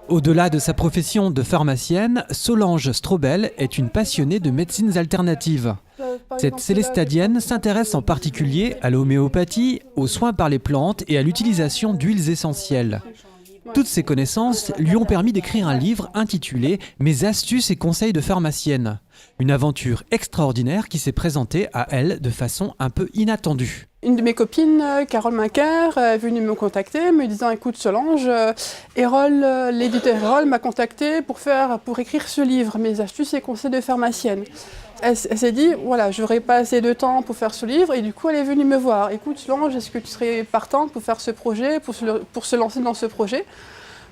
Au-delà de sa profession de pharmacienne, Solange Strobel est une passionnée de médecines alternatives. Cette célestadienne s'intéresse en particulier à l'homéopathie, aux soins par les plantes et à l'utilisation d'huiles essentielles. Toutes ces connaissances lui ont permis d'écrire un livre intitulé « Mes astuces et conseils de pharmacienne ». Une aventure extraordinaire qui s'est présentée à elle de façon un peu inattendue. Une de mes copines, Carole Macaire, est venue me contacter me disant « Écoute Solange, l'éditeur Erol m'a contacté pour écrire ce livre, Mes astuces et conseils de pharmacienne ». Elle s'est dit « Voilà, j'aurais pas assez de temps pour faire ce livre » et du coup elle est venue me voir. « Écoute Solange, est-ce que tu serais partante pour faire ce projet, pour se lancer dans ce projet ?»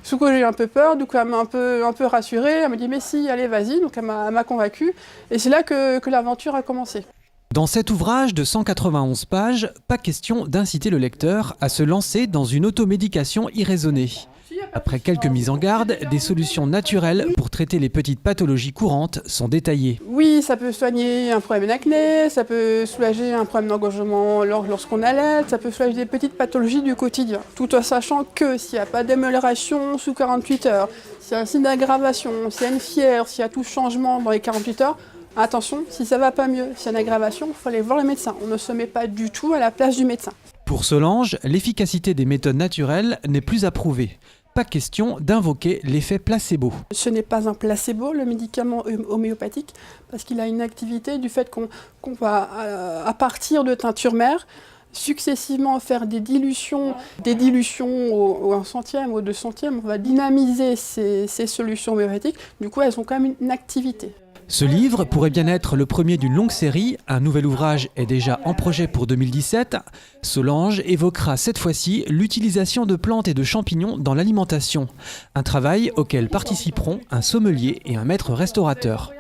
Sous quoi j'ai eu un peu peur, du coup elle m'a un peu rassurée, elle m'a dit « Mais si, allez, vas-y », donc elle m'a convaincue et c'est là que l'aventure a commencé. Dans cet ouvrage de 191 pages, pas question d'inciter le lecteur à se lancer dans une automédication irraisonnée. Après quelques mises en garde, des solutions naturelles pour traiter les petites pathologies courantes sont détaillées. Oui, ça peut soigner un problème d'acné, ça peut soulager un problème d'engorgement lorsqu'on allait, ça peut soulager des petites pathologies du quotidien. Tout en sachant que s'il n'y a pas d'amélioration sous 48 heures, s'il y a un signe d'aggravation, s'il y a une fièvre, s'il y a tout changement dans les 48 heures, attention, si ça ne va pas mieux, s'il y a une aggravation, il faut aller voir le médecin. On ne se met pas du tout à la place du médecin. Pour Solange, l'efficacité des méthodes naturelles n'est plus à prouver. Pas question d'invoquer l'effet placebo. Ce n'est pas un placebo, le médicament homéopathique, parce qu'il a une activité du fait qu'on va, à partir de teintures mères, successivement faire des dilutions au 1 centième, au 2 centièmes. On va dynamiser ces solutions homéopathiques. Du coup, elles ont quand même une activité. Ce livre pourrait bien être le premier d'une longue série. Un nouvel ouvrage est déjà en projet pour 2017. Solange évoquera cette fois-ci l'utilisation de plantes et de champignons dans l'alimentation. Un travail auquel participeront un sommelier et un maître restaurateur.